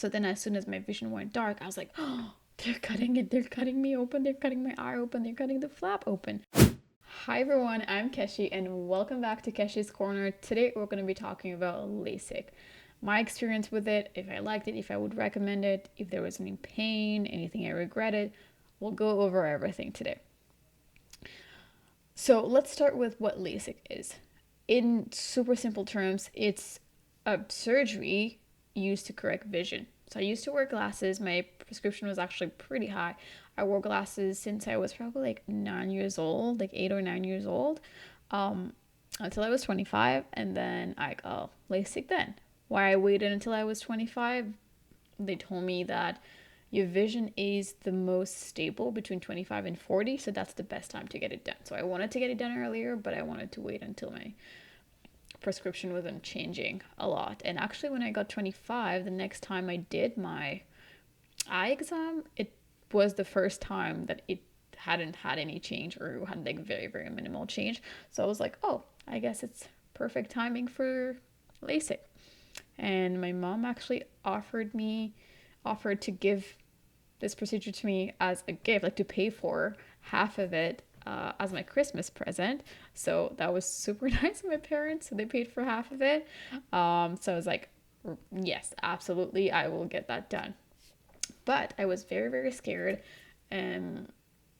So then as soon as my vision went dark, I was like, oh, they're cutting it. They're cutting me open. They're cutting my eye open. They're cutting the flap open. Hi everyone, I'm Keshi and welcome back to Keshi's Corner. Today we're going to be talking about LASIK. My experience with it, if I liked it, if I would recommend it, if there was any pain, anything I regretted. We'll go over everything today. So let's start with what LASIK is. In super simple terms, it's a surgery used to correct vision. So I used to wear glasses. My prescription was actually pretty high. I wore glasses since I was probably like 9 years old, like 8 or 9 years old, until I was 25. And then I got LASIK then. Why I waited until I was 25? They told me that your vision is the most stable between 25 and 40, so that's the best time to get it done. So I wanted to get it done earlier, but I wanted to wait until my prescription wasn't changing a lot. And actually when I got 25, the next time I did my eye exam, it was the first time that it hadn't had any change or had like very, very minimal change. So I was like, oh, I guess it's perfect timing for LASIK. And my mom actually offered to give this procedure to me as a gift, like to pay for half of it as my Christmas present. So that was super nice of my parents. So they paid for half of it. So I was like, yes, absolutely, I will get that done. But I was very, very scared and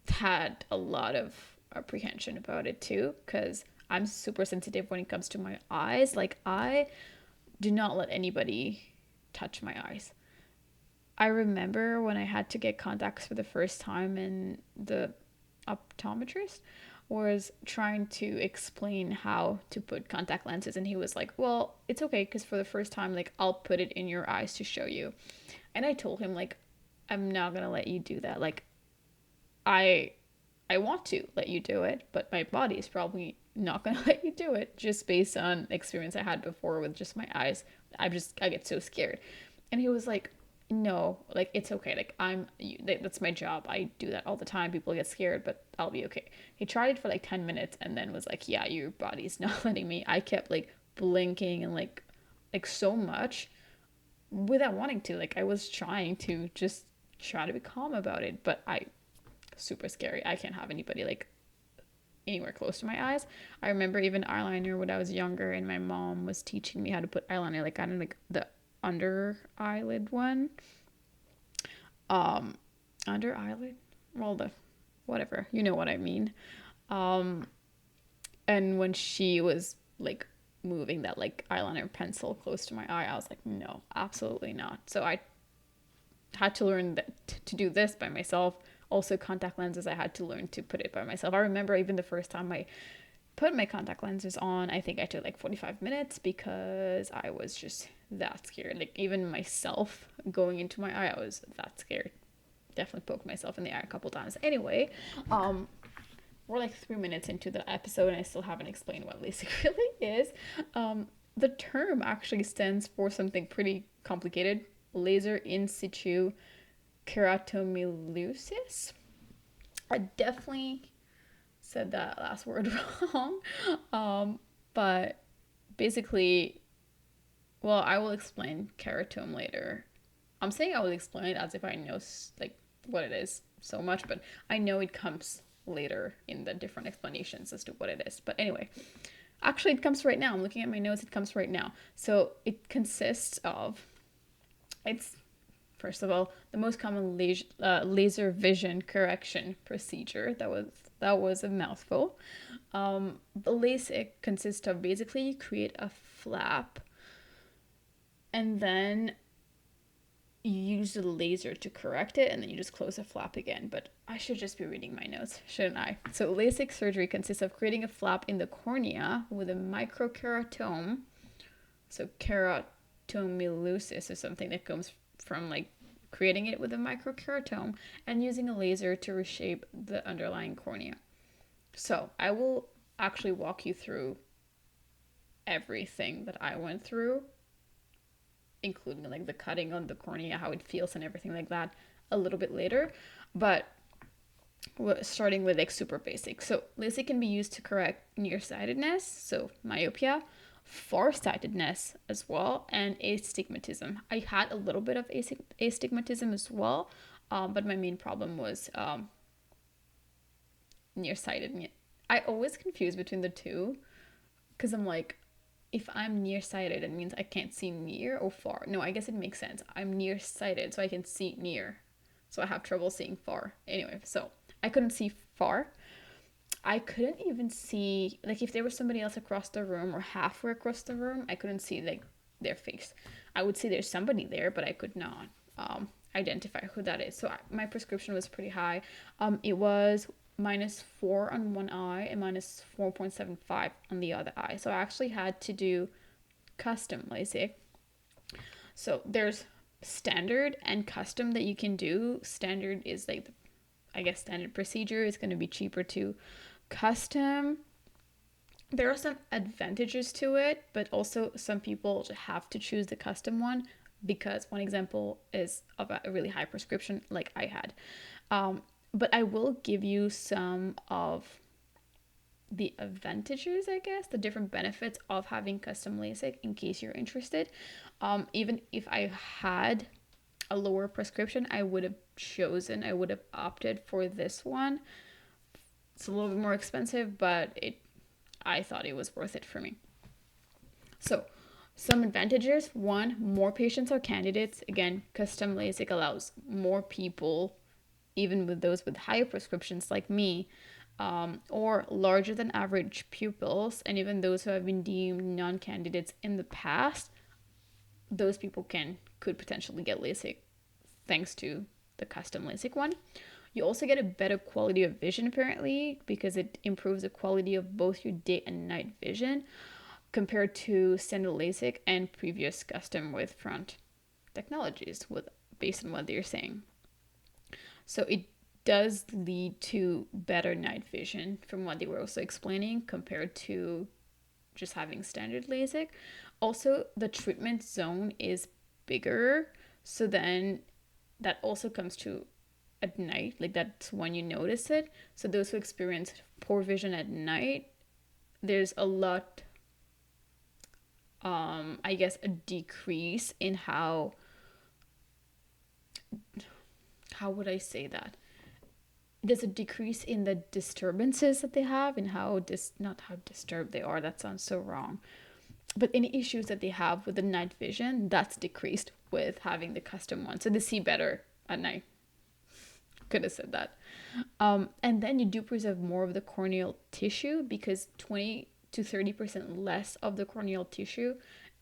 had a lot of apprehension about it too, because I'm super sensitive when it comes to my eyes. Like, I do not let anybody touch my eyes. I remember when I had to get contacts for the first time and the optometrist was trying to explain how to put contact lenses, and he was like, well, it's okay because for the first time, like, I'll put it in your eyes to show you. And I told him, like, I'm not gonna let you do that. Like, I want to let you do it, but my body is probably not gonna let you do it just based on experience I had before with just my eyes. I get so scared. And he was like, no, like, it's okay. Like, that's my job. I do that all the time. People get scared, but I'll be okay. He tried it for like 10 minutes and then was like, yeah, your body's not letting me. I kept like blinking and like so much without wanting to. Like, I was trying to just try to be calm about it, but super scary. I can't have anybody like anywhere close to my eyes. I remember even eyeliner when I was younger and my mom was teaching me how to put eyeliner, like, I don't know, like the under eyelid one. Under eyelid? Well, the whatever, you know what I mean. Um, and when she was like moving that like eyeliner pencil close to my eye, I was like, no, absolutely not. So I had to learn to do this by myself. Also, contact lenses, I had to learn to put it by myself. I remember even the first time I put my contact lenses on, I think I took like 45 minutes because I was just that scared. Like, even myself going into my eye, I was that scared. Definitely poked myself in the eye a couple times. Anyway, we're like 3 minutes into the episode and I still haven't explained what LASIK really is. The term actually stands for something pretty complicated. Laser in situ keratomileusis. I definitely said that last word wrong. But basically, well, I will explain keratome later. I'm saying I will explain it as if I know like what it is so much, but I know it comes later in the different explanations as to what it is. But anyway, actually it comes right now. I'm looking at my notes. It comes right now. So it consists of, it's first of all the most common laser vision correction procedure. That was a mouthful. The LASIK consists of basically you create a flap and then you use the laser to correct it, and then you just close the flap again. But I should just be reading my notes, shouldn't I? So LASIK surgery consists of creating a flap in the cornea with a microkeratome. So keratomileusis is something that comes from like creating it with a microkeratome and using a laser to reshape the underlying cornea. So I will actually walk you through everything that I went through, including like the cutting on the cornea, how it feels and everything like that a little bit later. But we're starting with like super basic. So LASIK can be used to correct nearsightedness, so myopia, farsightedness as well, and astigmatism. I had a little bit of astigmatism as well, but my main problem was nearsighted. I always confuse between the two because I'm like, if I'm nearsighted, it means I can't see near or far. No, I guess it makes sense. I'm nearsighted, so I can see near. So I have trouble seeing far. Anyway, so I couldn't see far. I couldn't even see, like, if there was somebody else across the room or halfway across the room, I couldn't see, like, their face. I would see there's somebody there, but I could not identify who that is. So my prescription was pretty high. It was -4 on one eye and -4.75 on the other eye. So I actually had to do custom LASIK. So there's standard and custom that you can do. Standard is like standard procedure is going to be cheaper too. Custom, there are some advantages to it, but also some people have to choose the custom one because one example is of a really high prescription like I had. But I will give you some of the advantages, I guess, the different benefits of having custom LASIK in case you're interested. Even if I had a lower prescription, I would have opted for this one. It's a little bit more expensive, but I thought it was worth it for me. So some advantages: one, more patients are candidates. Again, custom LASIK allows more people, even with those with higher prescriptions like me, or larger than average pupils, and even those who have been deemed non-candidates in the past, those people could potentially get LASIK thanks to the custom LASIK one. You also get a better quality of vision apparently because it improves the quality of both your day and night vision compared to standard LASIK and previous custom with front technologies based on what they're saying. So it does lead to better night vision from what they were also explaining compared to just having standard LASIK. Also, the treatment zone is bigger, so then that also comes to at night, like that's when you notice it. So those who experience poor vision at night, there's a lot, I guess, a decrease in how would I say that? There's a decrease in the disturbances that they have and not how disturbed they are, that sounds so wrong. But any issues that they have with the night vision, that's decreased with having the custom one. So they see better at night. Could have said that. And then you do preserve more of the corneal tissue because 20 to 30% less of the corneal tissue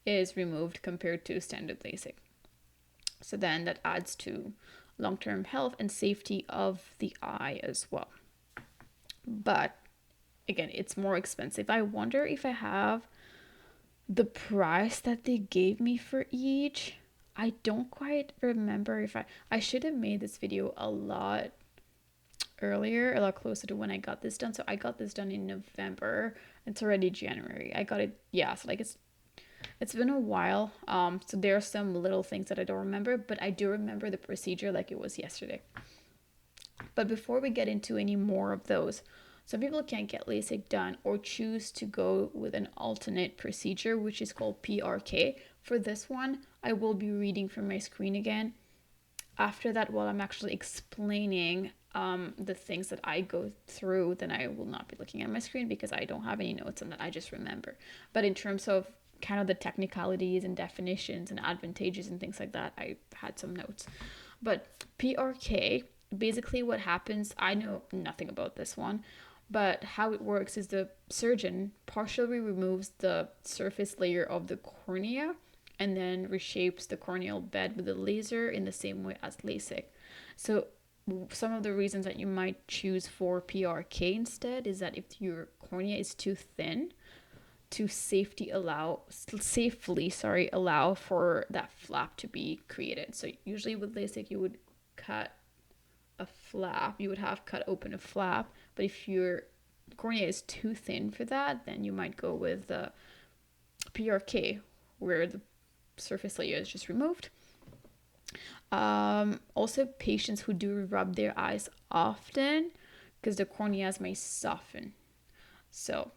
is removed compared to standard LASIK. So then that adds to long-term health and safety of the eye as well. But again, it's more expensive. I wonder if I have the price that they gave me for each. I don't quite remember if I should have made this video a lot earlier, a lot closer to when I got this done. So I got this done in November. It's already January. I got it, yeah, so like it's been a while. So there are some little things that I don't remember, but I do remember the procedure like it was yesterday. But before we get into any more of those, some people can't get LASIK done or choose to go with an alternate procedure, which is called PRK. For this one, I will be reading from my screen again. After that, while I'm actually explaining the things that I go through, then I will not be looking at my screen because I don't have any notes on that. I just remember. But in terms of kind of the technicalities and definitions and advantages and things like that, I had some notes. But PRK, basically what happens, I know nothing about this one, but how it works is the surgeon partially removes the surface layer of the cornea and then reshapes the corneal bed with a laser in the same way as LASIK. So some of the reasons that you might choose for PRK instead is that if your cornea is too thin, to safely allow for that flap to be created. So usually with LASIK, you would cut open a flap, but if your cornea is too thin for that, then you might go with the PRK, where the surface layer is just removed. Also, patients who do rub their eyes often, because the corneas may soften. So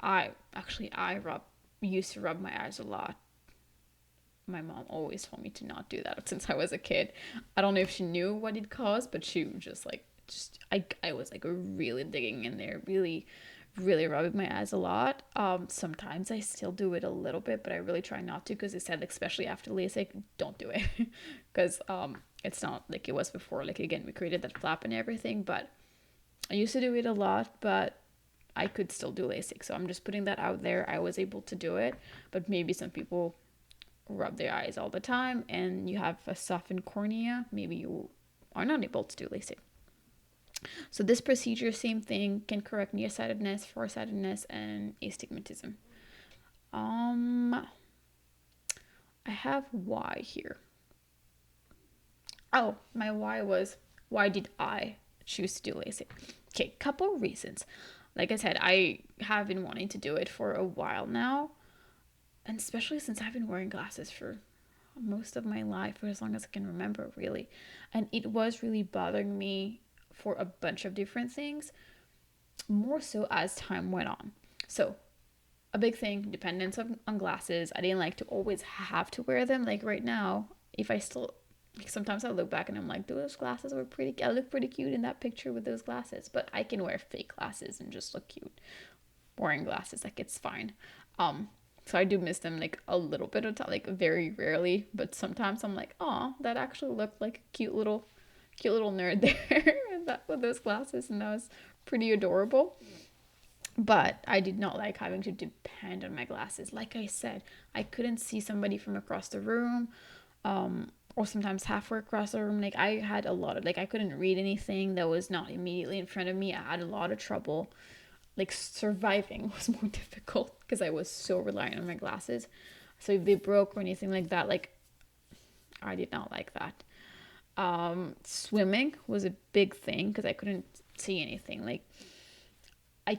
I rub used to rub my eyes a lot. My mom always told me to not do that since I was a kid. I don't know if she knew what it caused, but she was just like, I was like really digging in there, really rubbing my eyes a lot. Sometimes I still do it a little bit, but I really try not to because they said, like, especially after LASIK, don't do it because it's not like it was before. Like, again, we created that flap and everything, but I used to do it a lot, but I could still do LASIK. So I'm just putting that out there. I was able to do it, but maybe some people rub their eyes all the time and you have a softened cornea, maybe you are not able to do LASIK. So this procedure, same thing, can correct nearsightedness, farsightedness, and astigmatism. I have why here. Oh, my why was, why did I choose to do LASIK? Okay, couple reasons. Like I said, I have been wanting to do it for a while now, and especially since I've been wearing glasses for most of my life, for as long as I can remember, really. And it was really bothering me for a bunch of different things, more so as time went on. So, a big thing, dependence on glasses. I didn't like to always have to wear them. Like right now, if I still, like sometimes I look back and I'm like, those glasses were pretty, I look pretty cute in that picture with those glasses. But I can wear fake glasses and just look cute wearing glasses. Like, it's fine. So I do miss them like a little bit of time, like very rarely, but sometimes I'm like, oh, that actually looked like a cute little nerd there that with those glasses, and that was pretty adorable. But I did not like having to depend on my glasses. Like I said, I couldn't see somebody from across the room, or sometimes halfway across the room. Like I had a lot of, like, I couldn't read anything that was not immediately in front of me. I had a lot of trouble. Like surviving was more difficult because I was so reliant on my glasses. So if they broke or anything like that, like I did not like that. Swimming was a big thing because I couldn't see anything. Like I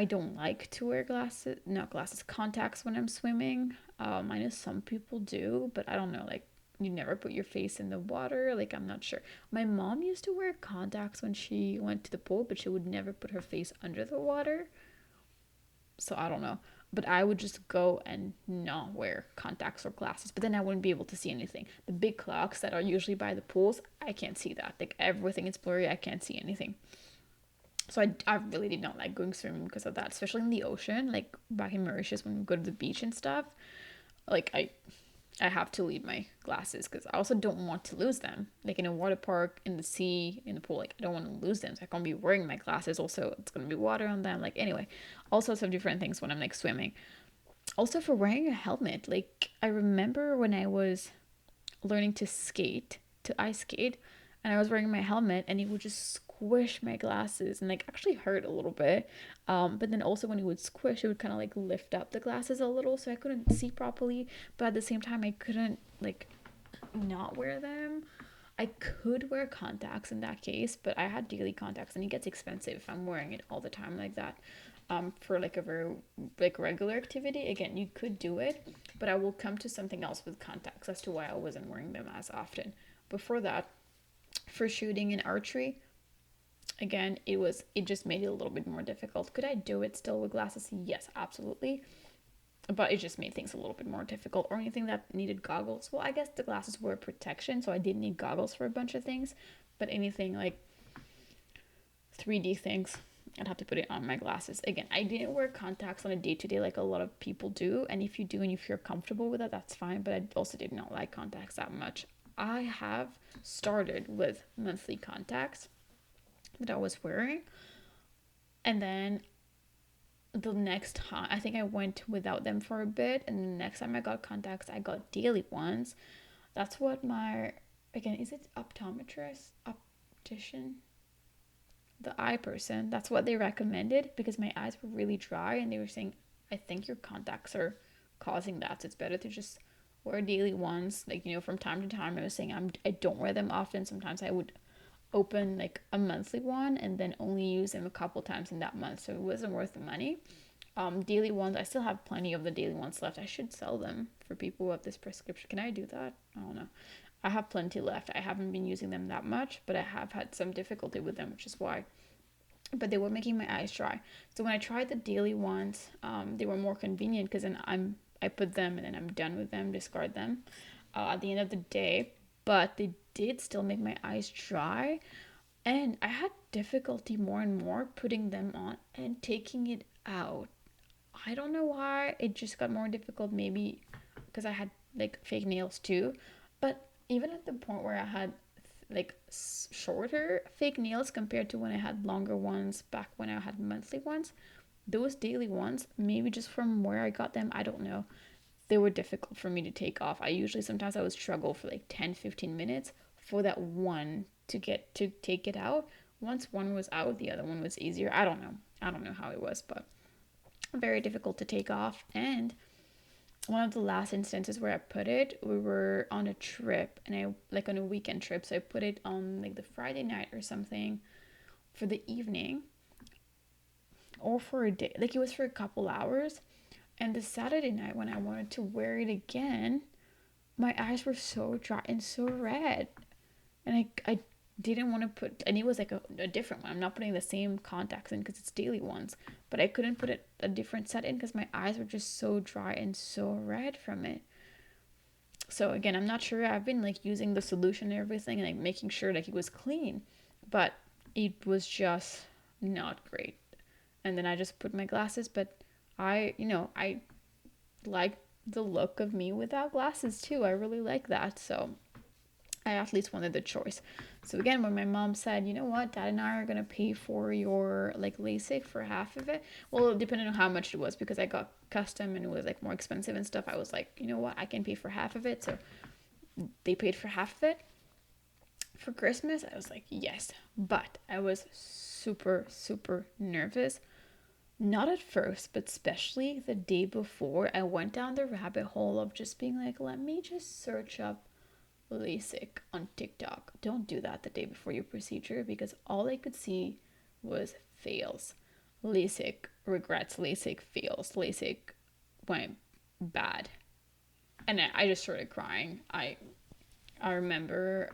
don't like to wear glasses, not glasses, contacts when I'm swimming. I know some people do, but I don't know, like, you never put your face in the water. Like, I'm not sure. My mom used to wear contacts when she went to the pool, but she would never put her face under the water. So I don't know. But I would just go and not wear contacts or glasses. But then I wouldn't be able to see anything. The big clocks that are usually by the pools, I can't see that. Like, everything is blurry. I can't see anything. So I really did not like going swimming because of that, especially in the ocean, like back in Mauritius when we go to the beach and stuff. Like I have to leave my glasses because I also don't want to lose them. Like in a water park, in the sea, in the pool, like I don't want to lose them. So I can't be wearing my glasses. Also, it's gonna be water on them. Like anyway, all sorts of different things when I'm like swimming. Also for wearing a helmet, like I remember when I was learning to skate, to ice skate, and I was wearing my helmet and it would just squish my glasses and like actually hurt a little bit. But then also when it would squish, it would kind of like lift up the glasses a little so I couldn't see properly. But at the same time, I couldn't like not wear them. I could wear contacts in that case, but I had daily contacts and it gets expensive if I'm wearing it all the time like that. For like a very like regular activity, again, you could do it, but I will come to something else with contacts as to why I wasn't wearing them as often. Before that, for shooting and archery, again, it just made it a little bit more difficult. Could I do it still with glasses? Yes, absolutely. But it just made things a little bit more difficult. Or anything that needed goggles. Well, I guess the glasses were protection, so I did need goggles for a bunch of things. But anything like 3D things, I'd have to put it on my glasses. Again, I didn't wear contacts on a day-to-day like a lot of people do. And if you do and if you're comfortable with it, that's fine. But I also did not like contacts that much. I have started with monthly contacts that I was wearing. And then the next time, I think I went without them for a bit. And the next time I got contacts, I got daily ones. That's what my, again, is it optometrist? Optician? The eye person. That's what they recommended because my eyes were really dry and they were saying, I think your contacts are causing that. So it's better to just wear daily ones. Like, you know, from time to time, I was saying I don't wear them often. Sometimes I would open like a monthly one and then only use them a couple times in that month, so it wasn't worth the money. Daily ones, I still have plenty of the daily ones left. I should sell them for people who have this prescription. Can I do that? I don't know. I have plenty left. I haven't been using them that much, but I have had some difficulty with them, which is why but they were making my eyes dry. So when I tried the daily ones, they were more convenient because then I put them and then I'm done with them, discard them at the end of the day. But they did still make my eyes dry, and I had difficulty more and more putting them on and taking it out. I don't know why. It just got more difficult, maybe because I had like fake nails too. But even at the point where I had like shorter fake nails compared to when I had longer ones back when I had monthly ones, those daily ones, maybe just from where I got them, I don't know, they were difficult for me to take off. Sometimes I would struggle for like 10-15 minutes for that one to get to take it out. Once one was out, the other one was easier. I don't know how it was, but very difficult to take off. And one of the last instances where I put it, we were on a trip, and I like on a weekend trip, so I put it on like the Friday night or something for the evening, or for a day, like it was for a couple hours. And the Saturday night when I wanted to wear it again, my eyes were so dry and so red, and I didn't want to put, and it was like a different one. I'm not putting the same contacts in because it's daily ones, but I couldn't put a different set in because my eyes were just so dry and so red from it. So again, I'm not sure. I've been like using the solution and everything and like making sure like it was clean, but it was just not great. And then I just put my glasses, but I like the look of me without glasses too. I really like that. So I at least wanted the choice. So again, when my mom said, you know what, Dad and I are gonna pay for your like LASIK for half of it. Well, depending on how much it was, because I got custom and it was like more expensive and stuff. I was like, you know what, I can pay for half of it. So they paid for half of it for Christmas. I was like, yes, but I was super super nervous. Not at first, but especially the day before, I went down the rabbit hole of just being like, let me just search up LASIK on TikTok. Don't do that the day before your procedure because all I could see was fails. LASIK regrets, LASIK fails, LASIK went bad. And I just started crying. I remember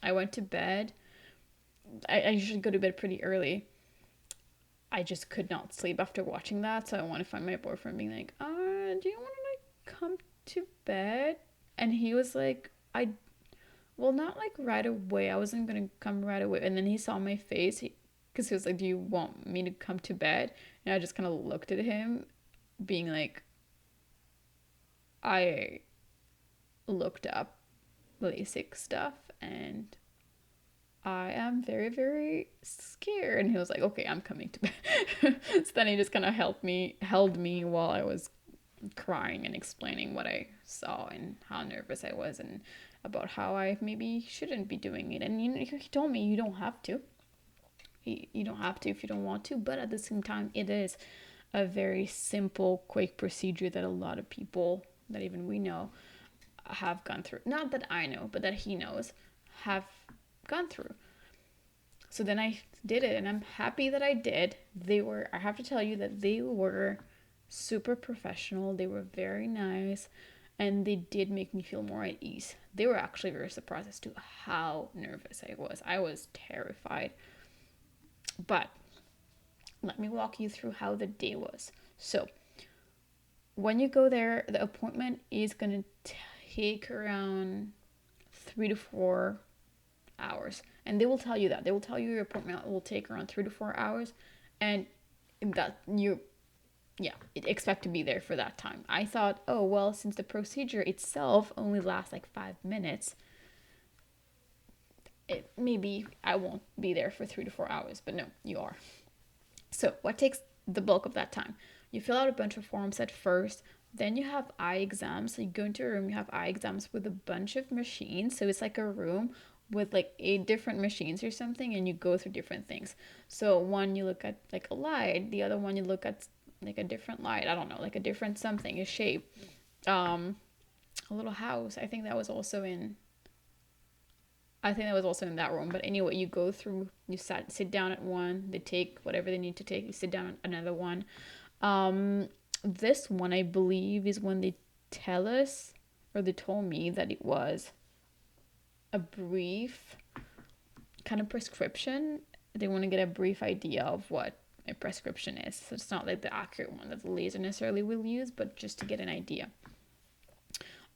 I went to bed. I usually go to bed pretty early. I just could not sleep after watching that, so I want to find my boyfriend being like, do you want to like come to bed? And he was like, well, not like right away. I wasn't gonna come right away. And then he saw my face, because he was like, do you want me to come to bed? And I just kind of looked at him, being like, I looked up LASIK stuff and I am very, very scared. And he was like, okay, I'm coming to bed. So then he just kind of held me while I was crying and explaining what I saw and how nervous I was and about how I maybe shouldn't be doing it. And he told me you don't have to. You don't have to if you don't want to, but at the same time, it is a very simple, quick procedure that a lot of people that even we know have gone through. Not that I know, but that he knows have gone through. So then I did it, and I'm happy that I did. I have to tell you that they were super professional. They were very nice, and they did make me feel more at ease. They were actually very surprised as to how nervous I was. I was terrified. But let me walk you through how the day was. So when you go there, the appointment is going to take around 3 to 4 hours. And they will tell you that. They will tell you your appointment will take around 3 to 4 hours. And that expect to be there for that time. I thought, oh, well, since the procedure itself only lasts like 5 minutes, maybe I won't be there for 3 to 4 hours. But no, you are. So what takes the bulk of that time? You fill out a bunch of forms at first. Then you have eye exams. So you go into a room, you have eye exams with a bunch of machines. So it's like a room with like 8 different machines or something, and you go through different things. So one you look at like a light, the other one you look at like a different light, I don't know, like a different something, a shape, a little house. I think that was also in that room. But anyway, you go through, you sit down at one, they take whatever they need to take, you sit down at another one. This one, I believe, is when they tell us, or they told me that it was a brief kind of prescription they want to get a brief idea of what a prescription is. So it's not like the accurate one that the laser necessarily will use, but just to get an idea.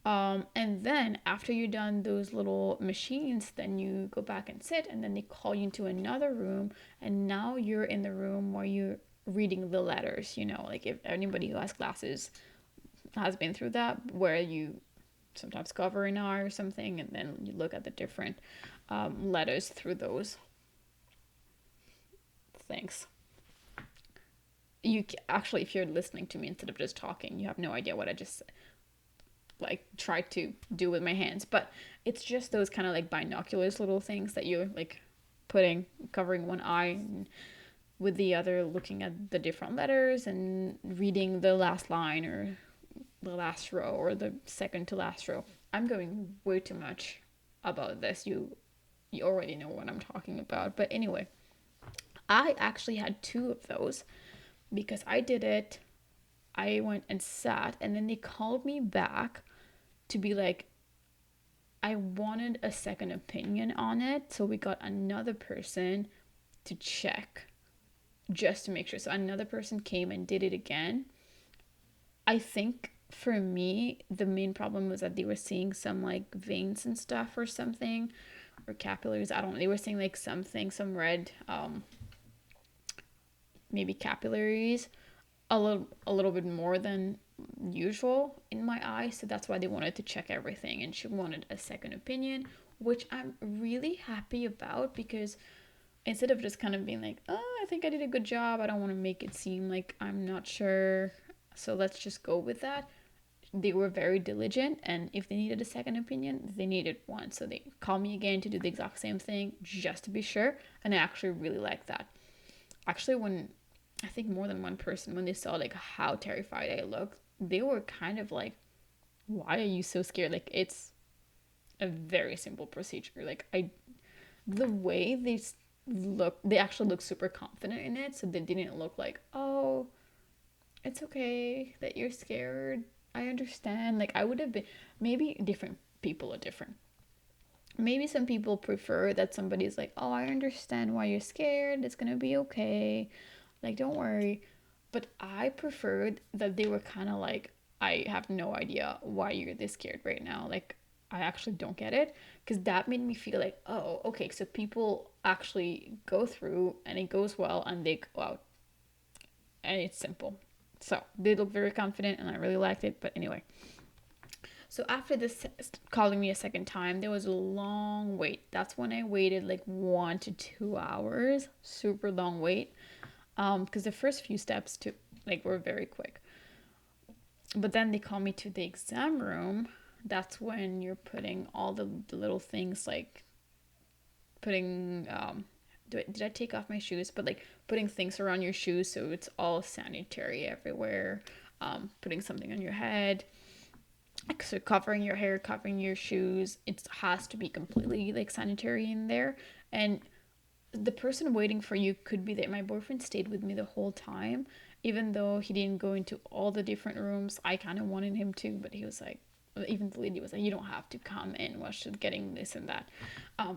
And then after you're done those little machines, then you go back and sit, and then they call you into another room, and now you're in the room where you're reading the letters. Like if anybody who has glasses has been through that, where you sometimes cover an eye or something, and then you look at the different letters through those things. You actually, if you're listening to me instead of just talking, you have no idea what I just like tried to do with my hands, but it's just those kind of like binoculars little things that you're like covering one eye and with the other looking at the different letters and reading the last line or the last row or the second to last row. I'm going way too much about this. You already know what I'm talking about, but anyway, I actually had 2 of those because I did it. I went and sat, and then they called me back to be like, I wanted a second opinion on it. So we got another person to check just to make sure. So another person came and did it again. I think for me, the main problem was that they were seeing some like veins and stuff or something, or capillaries. I don't know. They were seeing like something, some red, maybe capillaries, a little bit more than usual in my eye, so that's why they wanted to check everything, and she wanted a second opinion, which I'm really happy about, because instead of just kind of being like, oh, I think I did a good job, I don't want to make it seem like I'm not sure, so let's just go with that. They were very diligent, and if they needed a second opinion, they needed one, so they called me again to do the exact same thing just to be sure, and I actually really like that. Actually, when I think more than one person, when they saw like how terrified I looked, they were kind of like, why are you so scared? Like, it's a very simple procedure. Like, the way they actually look super confident in it, so they didn't look like, oh, it's okay that you're scared, I understand. Like, I would have been, maybe different people are different. Maybe some people prefer that somebody's like, oh, I understand why you're scared, it's gonna be okay, like, don't worry. But I preferred that they were kind of like, I have no idea why you're this scared right now. Like, I actually don't get it. Because that made me feel like, oh, okay, so people actually go through and it goes well and they go out. And it's simple. So they look very confident and I really liked it. But anyway. So after this calling me a second time, there was a long wait. That's when I waited like 1 to 2 hours. Super long wait. Because the first few steps were very quick, but then they call me to the exam room. That's when you're putting all the little things, like putting did I take off my shoes, but like putting things around your shoes so it's all sanitary everywhere, putting something on your head, so covering your hair, covering your shoes. It has to be completely like sanitary in there. And the person waiting for you could be that my boyfriend stayed with me the whole time, even though he didn't go into all the different rooms. I kind of wanted him to, but he was like, even the lady was like, you don't have to come in while she's getting this and that.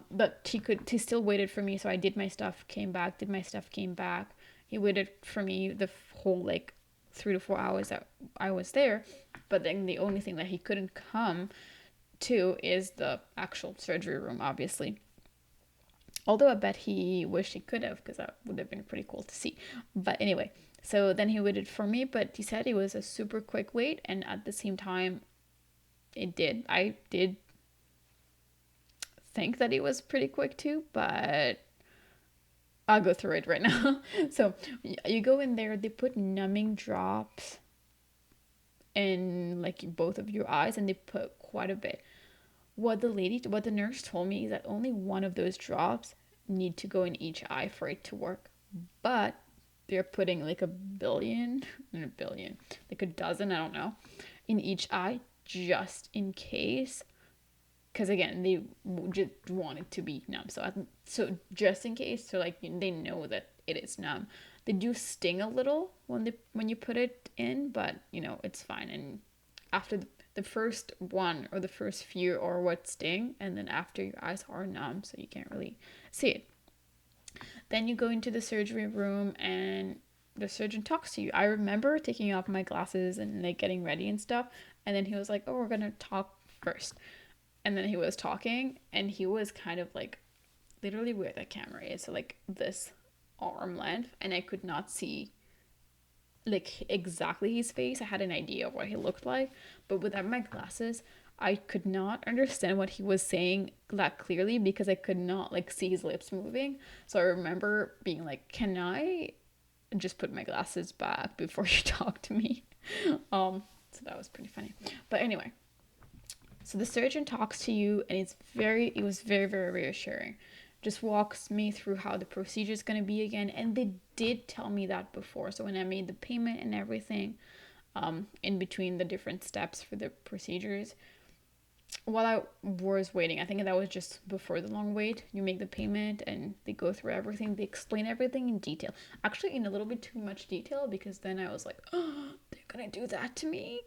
But he still waited for me. So I did my stuff, came back, did my stuff, came back. He waited for me the whole like 3 to 4 hours that I was there. But then the only thing that he couldn't come to is the actual surgery room, obviously. Although I bet he wished he could have, because that would have been pretty cool to see. But anyway, so then he waited for me, but he said it was a super quick wait, and at the same time, I did think that it was pretty quick too, but I'll go through it right now. So you go in there, they put numbing drops in like both of your eyes, and they put quite a bit. What the nurse told me is that only one of those drops need to go in each eye for it to work. But they're putting like like a dozen, I don't know, in each eye just in case. Because again, they just want it to be numb. So just in case, so like they know that it is numb. They do sting a little when you put it in, but it's fine. And after the first one or the first few or what sting, and then after your eyes are numb, so you can't really see it. Then you go into the surgery room and the surgeon talks to you. I remember taking off my glasses and like getting ready and stuff. And then he was like, "Oh, we're gonna talk first." And then he was talking and he was kind of like literally where the camera is. So like this arm length. And I could not see like exactly his face. I had an idea of what he looked like. But without my glasses, I could not understand what he was saying that clearly because I could not like see his lips moving. So I remember being like, "Can I just put my glasses back before you talk to me?" So that was pretty funny. But anyway, so the surgeon talks to you and it was very, very reassuring. Just walks me through how the procedure is going to be again. And they did tell me that before. So when I made the payment and everything, in between the different steps for the procedures, while I was waiting, I think that was just before the long wait. You make the payment and they go through everything. They explain everything in detail. Actually, in a little bit too much detail because then I was like, "Oh, they're gonna do that to me."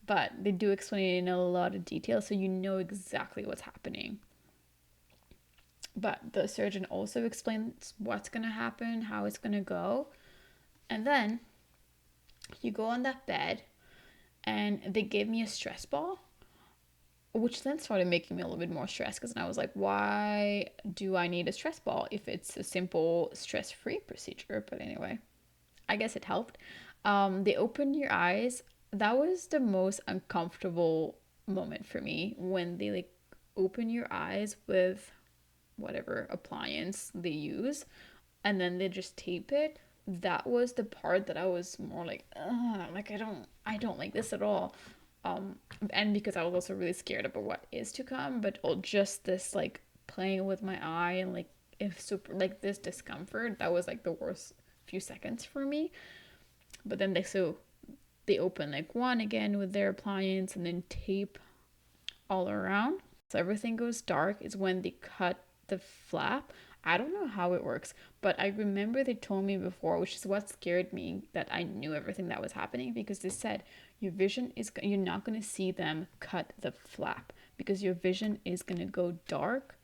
But they do explain it in a lot of detail so you know exactly what's happening. But the surgeon also explains what's gonna happen, how it's gonna go. And then you go on that bed and they gave me a stress ball, which then started making me a little bit more stressed because I was like, why do I need a stress ball if it's a simple stress-free procedure? But anyway, I guess it helped. They opened your eyes. That was the most uncomfortable moment for me when they like open your eyes with whatever appliance they use and then they just tape it. That was the part that I was more like, ugh, like I don't like this at all. And because I was also really scared about what is to come, but just this like playing with my eye and like if super like this discomfort, that was like the worst few seconds for me. But then they open like one again with their appliance and then tape all around. So everything goes dark is when they cut the flap. I don't know how it works, but I remember they told me before, which is what scared me, that I knew everything that was happening because they said you're not going to see them cut the flap because your vision is going to go dark.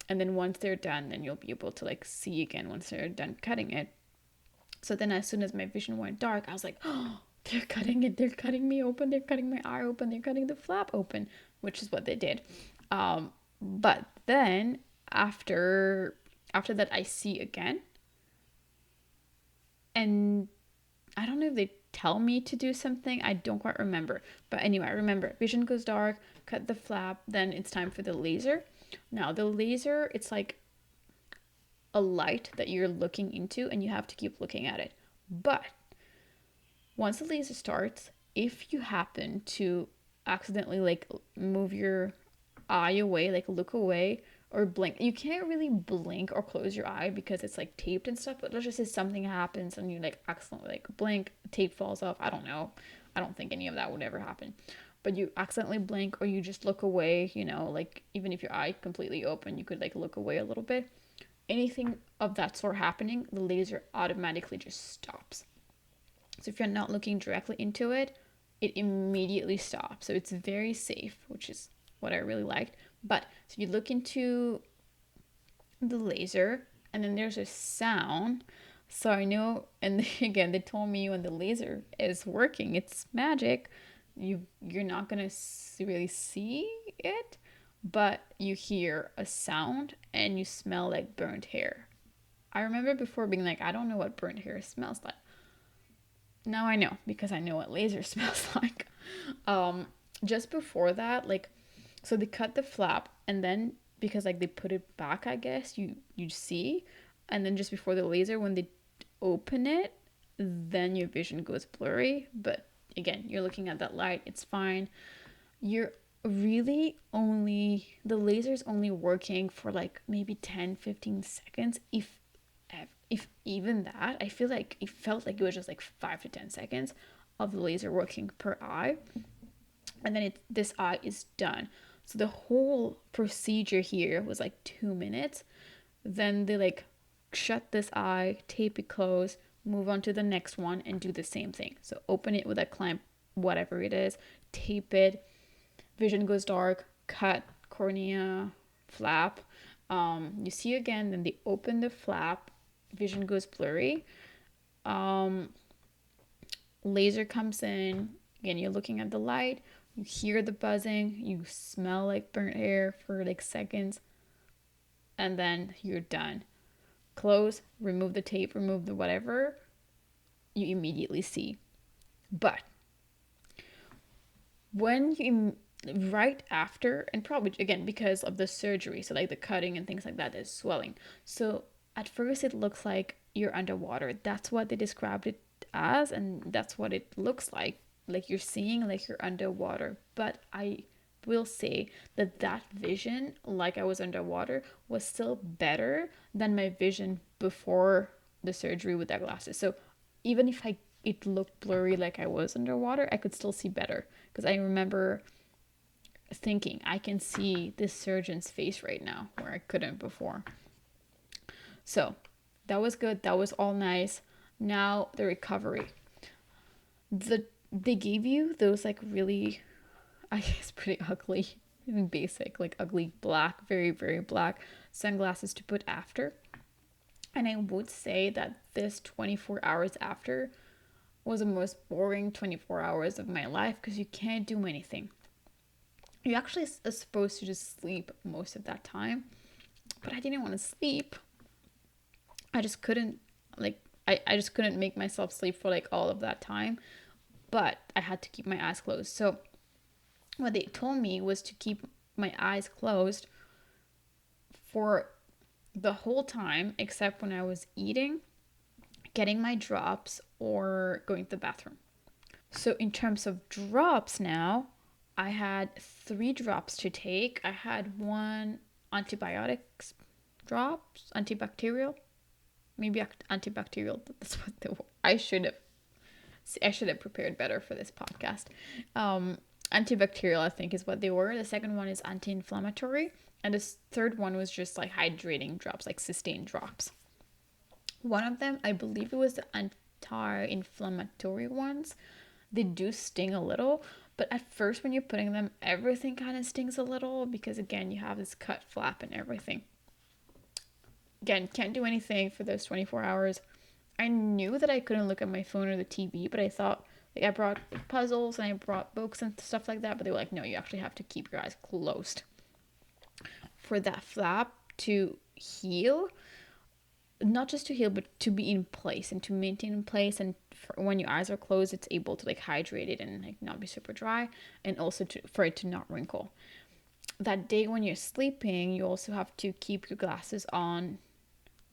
And then once they're done, then you'll be able to like see again once they're done cutting it. So then as soon as my vision went dark, I was like, "Oh, they're cutting it. They're cutting me open. They're cutting my eye open. They're cutting the flap open," which is what they did. But then after that, I see again, and I don't know if they tell me to do something. I don't quite remember. But anyway, I remember vision goes dark, cut the flap, then it's time for the laser. Now, the laser, it's like a light that you're looking into and you have to keep looking at it. But once the laser starts, if you happen to accidentally like move your eye away, like look away or blink, you can't really blink or close your eye because it's like taped and stuff. But let's just say something happens and you like accidentally like blink, tape falls off. I don't know. I don't think any of that would ever happen. But you accidentally blink or you just look away, like even if your eye completely open, you could like look away a little bit. Anything of that sort happening, the laser automatically just stops. So if you're not looking directly into it, it immediately stops. So it's very safe, which is what I really liked. But so you look into the laser and then there's a sound. So I know, and again, they told me when the laser is working, it's magic. You're not gonna really see it, but you hear a sound and you smell like burnt hair. I remember before being like, I don't know what burnt hair smells like. Now I know because I know what laser smells like. Just before that, like, so they cut the flap and then because like they put it back, I guess you see, and then just before the laser when they open it, then your vision goes blurry. But again, you're looking at that light, it's fine. You're really only the laser's only working for like maybe 10-15 seconds if even that. I feel like it felt like it was just like 5 to 10 seconds of the laser working per eye, and then this eye is done. So the whole procedure here was like 2 minutes. Then they like shut this eye, tape it closed, move on to the next one and do the same thing. So open it with a clamp, whatever it is, tape it, vision goes dark, cut cornea, flap, You see again, then they open the flap, vision goes blurry. Laser comes in, again, you're looking at the light, you hear the buzzing, you smell like burnt air for like seconds, and then you're done. Close, remove the tape, remove the whatever, you immediately see. But when you right after, and probably again because of the surgery, so like the cutting and things like that, there's swelling. So at first it looks like you're underwater. That's what they described it as, and that's what it looks like you're seeing like you're underwater. But I will say that that vision, like I was underwater, was still better than my vision before the surgery with that glasses. So even if it looked blurry like I was underwater, I could still see better because I remember thinking I can see this surgeon's face right now where I couldn't before. So that was good. That was all nice. Now the recovery. They gave you those like really, I guess, pretty ugly, even basic, like ugly black, very, very black sunglasses to put after. And I would say that this 24 hours after was the most boring 24 hours of my life because you can't do anything. You actually are supposed to just sleep most of that time, but I didn't want to sleep. I just couldn't, like, I just couldn't make myself sleep for like all of that time, but I had to keep my eyes closed. So what they told me was to keep my eyes closed for the whole time except when I was eating, getting my drops, or going to the bathroom. So in terms of drops now, I had 3 drops to take. I had one antibiotics drops, antibacterial, maybe antibacterial. That's what they were. I should have prepared better for this podcast. Antibacterial, I think, is what they were. The second one is anti-inflammatory, and the third one was just like hydrating drops, like sustained drops. One of them, I believe it was the anti-inflammatory ones. They do sting a little, but at first when you're putting them, everything kind of stings a little because again, you have this cut flap and everything. Again, can't do anything for those 24 hours. I knew that I couldn't look at my phone or the TV, but I thought, like, I brought puzzles and I brought books and stuff like that, but they were like, no, you actually have to keep your eyes closed for that flap to heal. Not just to heal, but to be in place and to maintain in place. And when your eyes are closed, it's able to like hydrate it and like not be super dry, and also for it to not wrinkle. That day when you're sleeping, you also have to keep your glasses on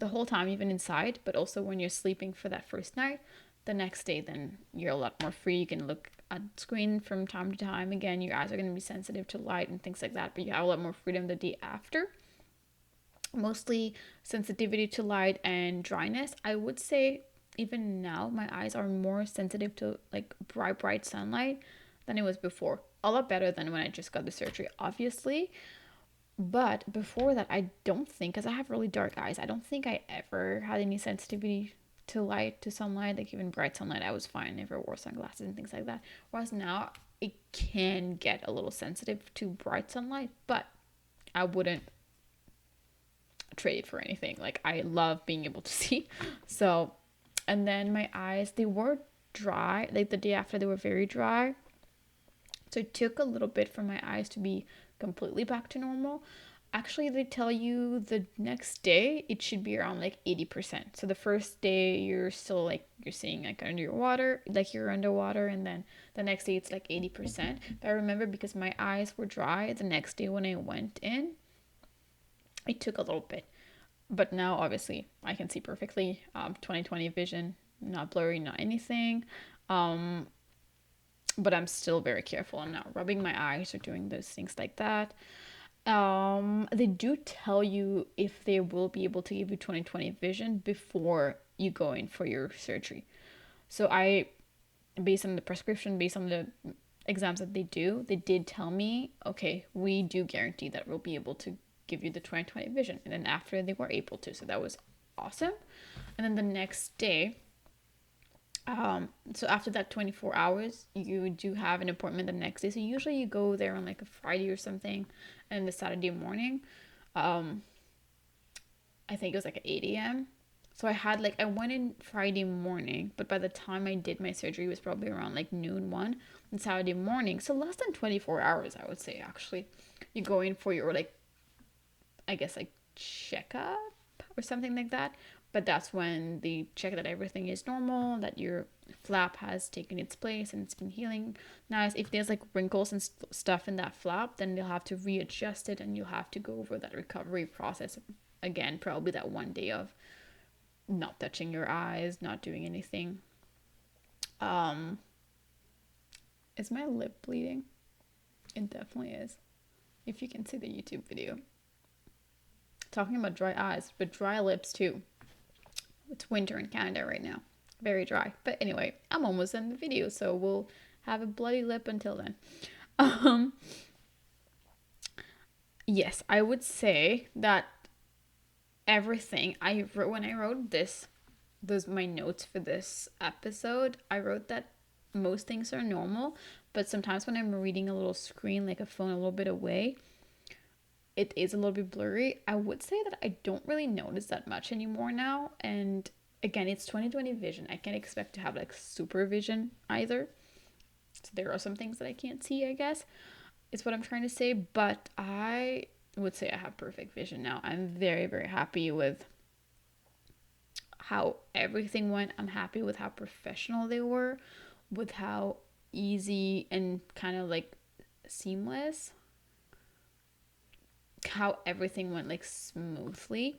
the whole time, even inside, but also when you're sleeping for that first night. The next day, then you're a lot more free. You can look at screen from time to time. Again, your eyes are going to be sensitive to light and things like that, but you have a lot more freedom the day after. Mostly sensitivity to light and dryness. I would say even now my eyes are more sensitive to like bright sunlight than it was before. A lot better than when I just got the surgery, obviously. But before that, I don't think, because I have really dark eyes, I don't think I ever had any sensitivity to light, to sunlight, like even bright sunlight. I was fine, never wore sunglasses and things like that. Whereas now it can get a little sensitive to bright sunlight, but I wouldn't trade it for anything. Like, I love being able to see. So, and then my eyes, they were dry. Like the day after, they were very dry. So it took a little bit for my eyes to be completely back to normal. Actually, they tell you the next day it should be around like 80%. So the first day you're still like you're seeing like under your water, like you're underwater, and then the next day it's like 80%. But I remember because my eyes were dry, the next day when I went in, it took a little bit. But now obviously I can see perfectly. 20/20 vision, not blurry, not anything. But I'm still very careful. I'm not rubbing my eyes or doing those things like that. They do tell you if they will be able to give you 20/20 vision before you go in for your surgery. So based on the prescription, based on the exams that they did tell me, okay, we do guarantee that we'll be able to give you the 20/20 vision. And then after, they were able to, so that was awesome. And then the next day, so after that 24 hours, you do have an appointment the next day. So usually you go there on like a Friday or something, and the Saturday morning, I think it was like at 8 a.m. So I went in Friday morning, but by the time I did my surgery, it was probably around like noon, 1 on Saturday morning. So less than 24 hours, I would say, actually. You go in for your, like, I guess, like, checkup or something like that. But that's when they check that everything is normal, that your flap has taken its place and it's been healing nice. If there's like wrinkles and stuff in that flap, then they'll have to readjust it and you'll have to go over that recovery process again, probably that 1 day of not touching your eyes, not doing anything. Um, is my lip bleeding? It definitely is. If you can see the YouTube video. Talking about dry eyes, but dry lips too. It's winter in Canada right now. Very dry. But anyway, I'm almost in the video, so we'll have a bloody lip until then. Um, yes, I would say that everything I wrote when I wrote those my notes for this episode, I wrote that most things are normal, but sometimes when I'm reading a little screen, like a phone a little bit away, it is a little bit blurry. I would say that I don't really notice that much anymore now. And again, it's 2020 vision. I can't expect to have like super vision either. So there are some things that I can't see, I guess, is what I'm trying to say. But I would say I have perfect vision now. I'm very, very happy with how everything went. I'm happy with how professional they were, with how easy and kind of like seamless, how everything went like smoothly.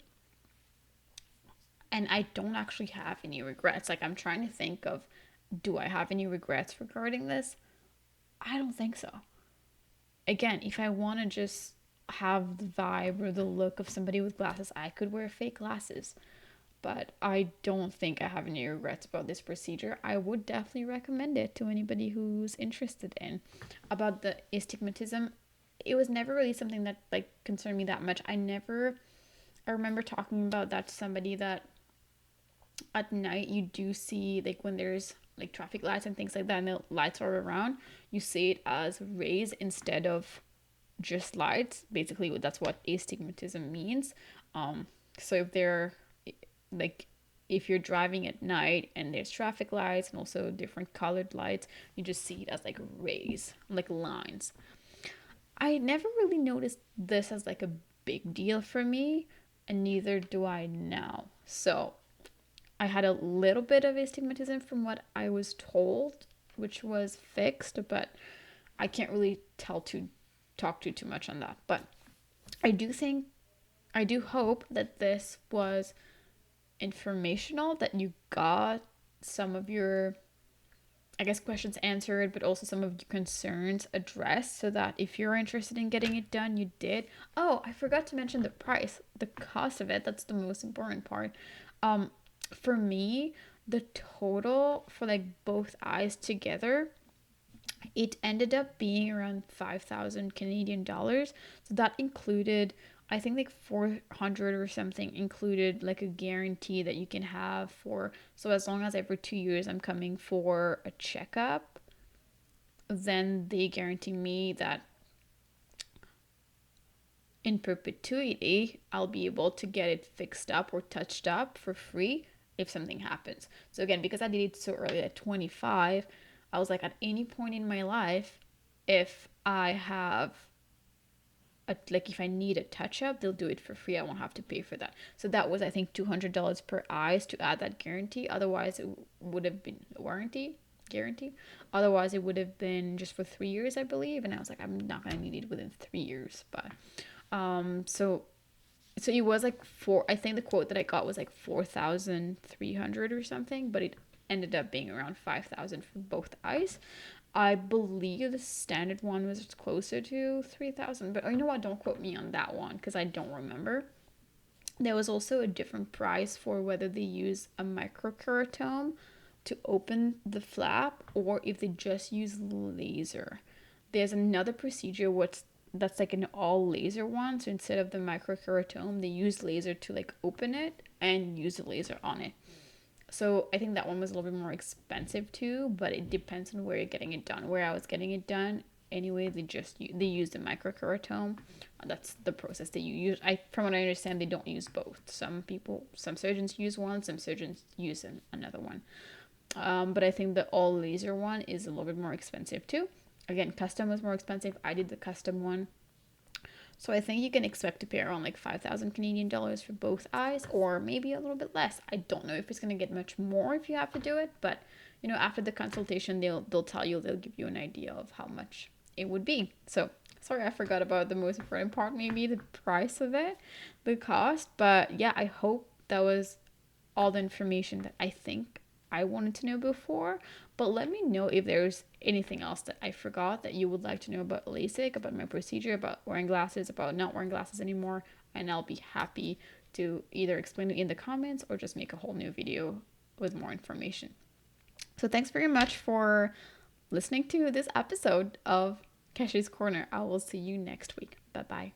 And I don't actually have any regrets. Like, I'm trying to think of, do I have any regrets regarding this? I don't think so. Again, if I want to just have the vibe or the look of somebody with glasses, I could wear fake glasses. But I don't think I have any regrets about this procedure. I would definitely recommend it to anybody who's interested in. About the astigmatism, it was never really something that like concerned me that much. I remember talking about that to somebody, that at night you do see, like, when there's like traffic lights and things like that and the lights are around, you see it as rays instead of just lights. Basically that's what astigmatism means. So if they're like, if you're driving at night and there's traffic lights and also different colored lights, you just see it as like rays, like lines. I never really noticed this as like a big deal for me, and neither do I now. So I had a little bit of astigmatism from what I was told, which was fixed, but I can't really talk to too much on that. But I do hope that this was informational, that you got some of your, I guess, questions answered, but also some of your concerns addressed, so that if you're interested in getting it done, you did. Oh, I forgot to mention the price, the cost of it. That's the most important part. For me, the total for like both eyes together, it ended up being around 5,000 Canadian dollars. So that included, I think, like 400 or something, included like a guarantee that you can have for, so as long as every 2 years I'm coming for a checkup, then they guarantee me that in perpetuity I'll be able to get it fixed up or touched up for free if something happens. So again, because I did it so early at 25, I was like, at any point in my life, if I have like, if I need a touch up, they'll do it for free. I won't have to pay for that. So that was, I think, $200 per eyes to add that guarantee. Otherwise it would have been guarantee. Otherwise it would have been just for 3 years, I believe. And I was like, I'm not gonna need it within 3 years. But so it was like I think the quote that I got was like 4,300 or something, but it ended up being around 5,000 for both eyes. I believe the standard one was closer to 3,000, but you know what? Don't quote me on that one because I don't remember. There was also a different price for whether they use a microkeratome to open the flap or if they just use laser. There's another procedure that's like an all laser one. So instead of the microkeratome, they use laser to like open it and use a laser on it. So I think that one was a little bit more expensive too, but it depends on where you're getting it done. Where I was getting it done, anyway. They use the microkeratome. That's the process that you use. From what I understand, they don't use both. Some surgeons use one, some surgeons use another one. But I think the all laser one is a little bit more expensive too. Again, custom was more expensive. I did the custom one. So I think you can expect to pay around like 5,000 Canadian dollars for both eyes, or maybe a little bit less. I don't know if it's going to get much more if you have to do it, but after the consultation, they'll tell you, they'll give you an idea of how much it would be. So sorry, I forgot about the most important part, maybe the price of it, the cost. But yeah, I hope that was all the information that I think I wanted to know before. But let me know if there's anything else that I forgot that you would like to know about LASIK, about my procedure, about wearing glasses, about not wearing glasses anymore. And I'll be happy to either explain it in the comments or just make a whole new video with more information. So thanks very much for listening to this episode of Keshi's Corner. I will see you next week. Bye bye.